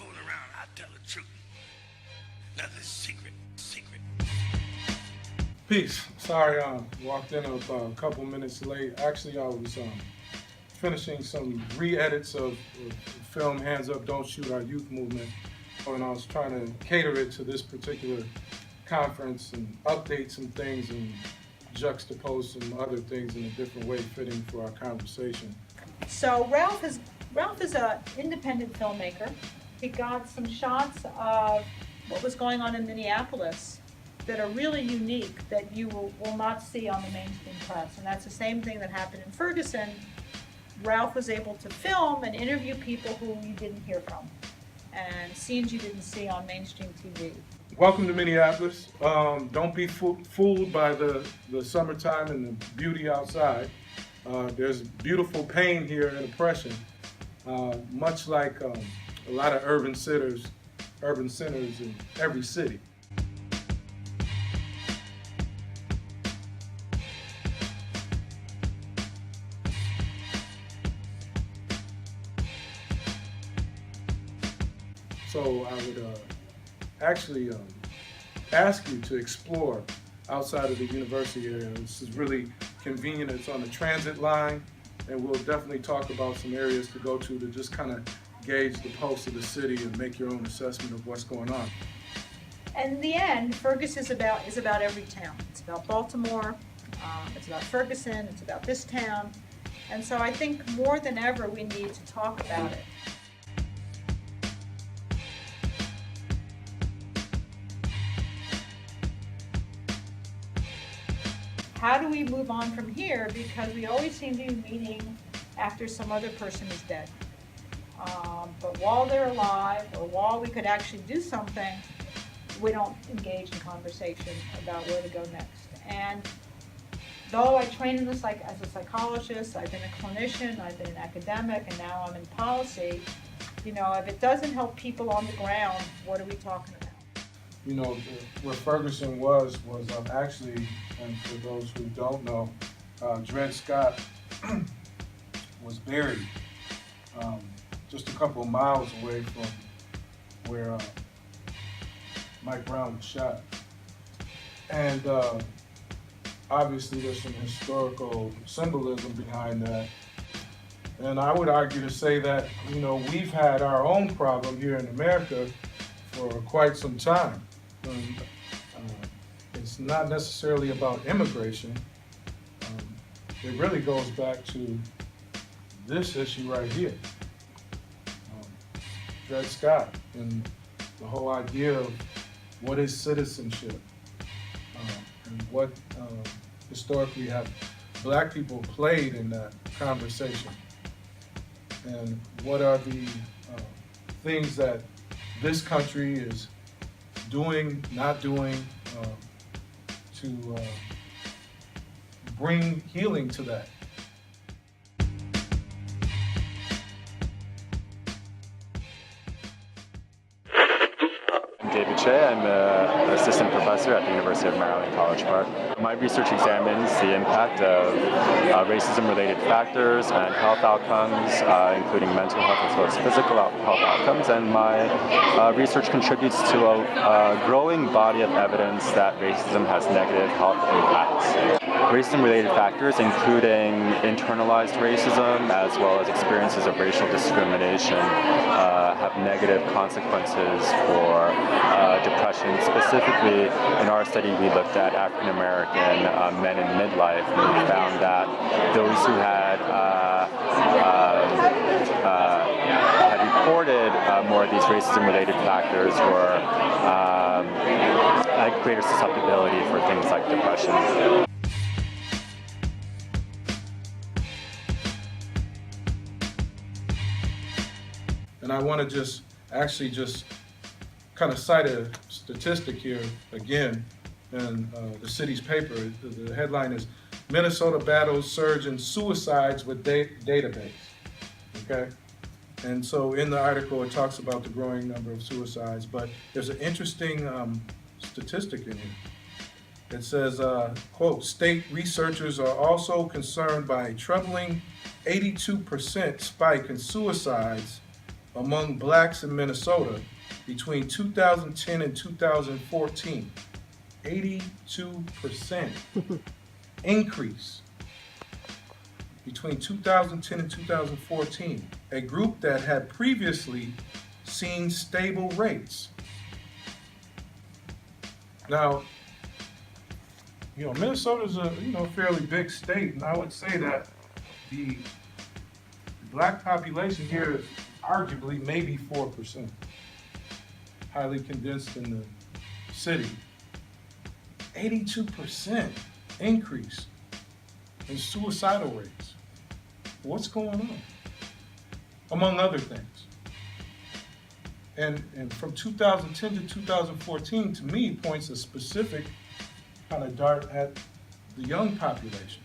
fooling around. I tell the truth. Nothing's secret. Peace. Sorry, walked in a couple minutes late. Actually, I was finishing some re-edits of film Hands Up, Don't Shoot, Our Youth Movement, and I was trying to cater it to this particular conference and update some things and juxtapose some other things in a different way fitting for our conversation. So Ralph is an independent filmmaker. He got some shots of what was going on in Minneapolis that are really unique that you will not see on the mainstream press. And that's the same thing that happened in Ferguson. Ralph was able to film and interview people who you didn't hear from and scenes you didn't see on mainstream TV. Welcome to Minneapolis. Don't be fooled by the summertime and the beauty outside. There's beautiful pain here and oppression, much like a lot of urban centers in every city. So I would actually ask you to explore outside of the university area. This is really convenient. It's on the transit line, and we'll definitely talk about some areas to go to just kind of gauge the pulse of the city and make your own assessment of what's going on. And in the end, Ferguson is about every town. It's about Baltimore, it's about Ferguson, it's about this town. And so I think more than ever we need to talk about it. How do we move on from here? Because we always seem to be meeting after some other person is dead. But while they're alive, or while we could actually do something, we don't engage in conversation about where to go next. And though I trained as a psychologist, I've been a clinician, I've been an academic, and now I'm in policy, if it doesn't help people on the ground, what are we talking about? Where Ferguson was actually, and for those who don't know, Dred Scott was buried just a couple of miles away from where Mike Brown was shot. And obviously there's some historical symbolism behind that. And I would argue to say that, we've had our own problem here in America for quite some time. It's not necessarily about immigration. It really goes back to this issue right here. Dred Scott and the whole idea of what is citizenship and what historically have Black people played in that conversation, and what are the things that this country is doing, not doing, to bring healing to that. David Shea. I'm an assistant professor at the University of Maryland, College Park. My research examines the impact of racism-related factors and health outcomes, including mental health as well as physical health outcomes, and my research contributes to a growing body of evidence that racism has negative health impacts. Racism-related factors, including internalized racism as well as experiences of racial discrimination, have negative consequences for depression. Specifically, in our study, we looked at African American men in midlife, and we found that those who had reported more of these racism-related factors were had greater susceptibility for things like depression. And I want to just kind of cite a statistic here again in the city's paper. The headline is Minnesota battles surge in suicides with database. Okay? And so in the article it talks about the growing number of suicides, but there's an interesting statistic in here. It says, quote, state researchers are also concerned by a troubling 82% spike in suicides among blacks in Minnesota between 2010 and 2014. 82% increase between 2010 and 2014. A group that had previously seen stable rates. Now, Minnesota's a fairly big state, and I would say that the black population here is arguably maybe 4%, highly condensed in the city. 82% increase in suicidal rates. What's going on? Among other things. And from 2010 to 2014, to me, points a specific kind of dart at the young population,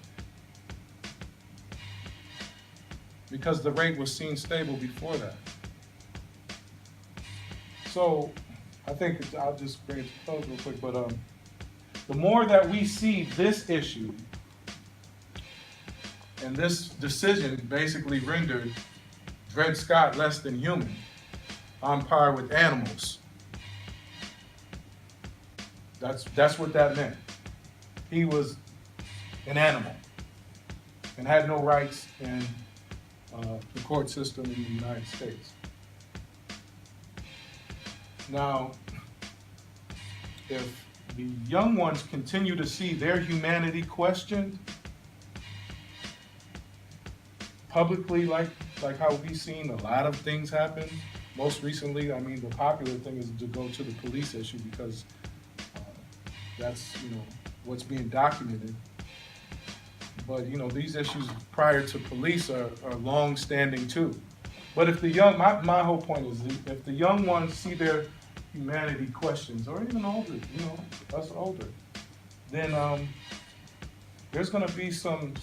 because the rate was seen stable before that. So I think I'll just bring it to close real quick, but the more that we see this issue, and this decision basically rendered Dred Scott less than human, on par with animals. That's what that meant. He was an animal and had no rights in the court system in the United States. Now, if the young ones continue to see their humanity questioned publicly, like how we've seen a lot of things happen. Most recently, I mean, the popular thing is to go to the police issue, because that's what's being documented. But these issues prior to police are long-standing too. But if the young, my whole point is, if the young ones see their humanity questions, or even older, us older, then there's going to be some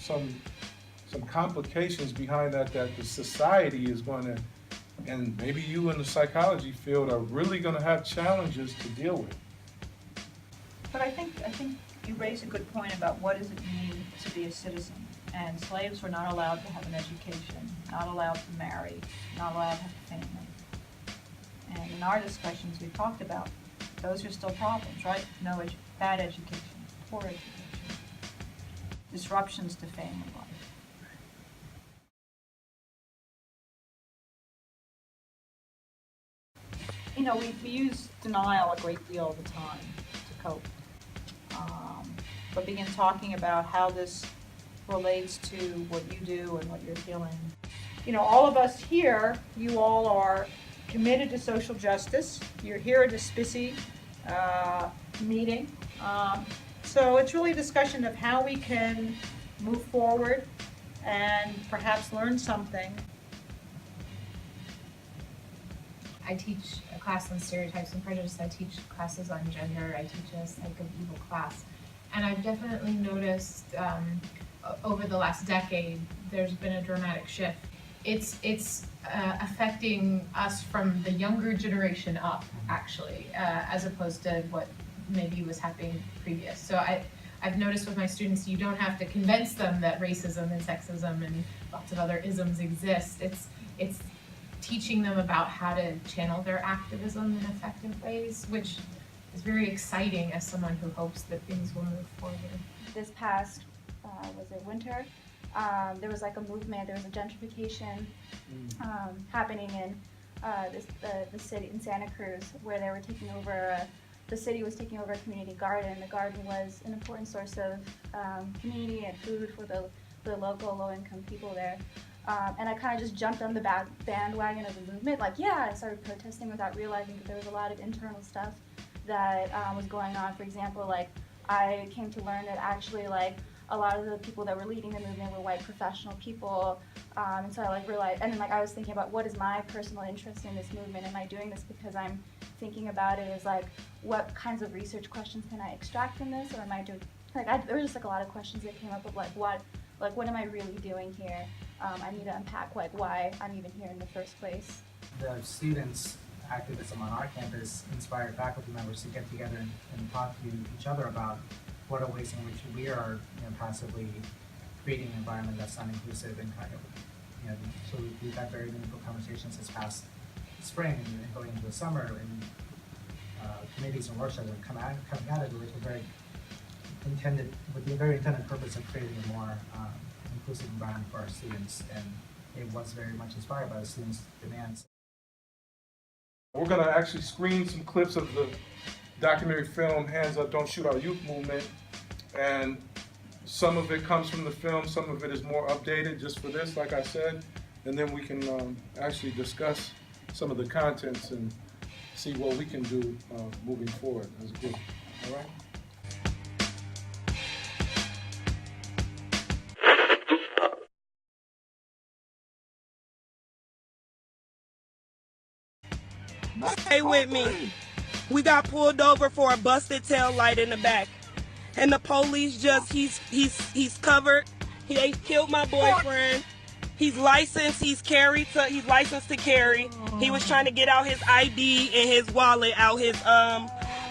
complications behind that the society is going to, and maybe you in the psychology field are really going to have challenges to deal with. But I think you raise a good point about what does it mean to be a citizen. And slaves were not allowed to have an education, not allowed to marry, not allowed to have a family. And in our discussions, we talked about those are still problems, right? Bad education, poor education, disruptions to family life. We use denial a great deal of the time to cope. But begin talking about how this relates to what you do and what you're feeling. All of us here, you all are committed to social justice. You're here at the SPSSI meeting. So it's really a discussion of how we can move forward and perhaps learn something. I teach a class on stereotypes and prejudice. I teach classes on gender. I teach a psych of evil class. And I've definitely noticed over the last decade, there's been a dramatic shift. It's affecting us from the younger generation up, actually, as opposed to what maybe was happening previous. So I've noticed with my students, you don't have to convince them that racism and sexism and lots of other isms exist. It's teaching them about how to channel their activism in effective ways, which is very exciting as someone who hopes that things will move forward. This past, was it winter? There was like a movement, there was a gentrification happening in the city in Santa Cruz, where they were taking over, the city was taking over a community garden. The garden was an important source of community and food for the local low-income people there. And I kind of just jumped on the bandwagon of the movement, I started protesting without realizing that there was a lot of internal stuff that was going on. For example, I came to learn that actually, a lot of the people that were leading the movement were white professional people, and so I realized, and then I was thinking about what is my personal interest in this movement. Am I doing this because I'm thinking about it as what kinds of research questions can I extract from this, or am I doing, there were just a lot of questions that came up of what am I really doing here? I need to unpack why I'm even here in the first place. The students' activism on our campus inspired faculty members to get together and talk to each other about what are ways in which we are passively creating an environment that's not inclusive and kind of So we've had very meaningful conversations this past spring and going into the summer, and committees and workshops have coming out of it with the very intended purpose of creating a more inclusive environment for our students, and it was very much inspired by the students' demands. We're gonna actually screen some clips of the documentary film Hands Up, Don't Shoot Our Youth movement, and some of it comes from the film, some of it is more updated just for this, like I said, and then we can actually discuss some of the contents and see what we can do moving forward as a group. All right? Stay with me. We got pulled over for a busted tail light in the back. And the police he's covered. He ain't killed my boyfriend. He's licensed, he's licensed to carry. He was trying to get out his ID and his wallet out his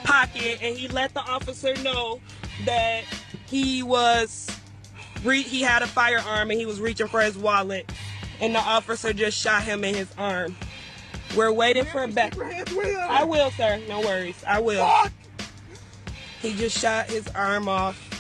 pocket, and he let the officer know that he had a firearm and he was reaching for his wallet, and the officer just shot him in his arm. We're waiting for a back. I will, sir. No worries. I will. He just shot his arm off.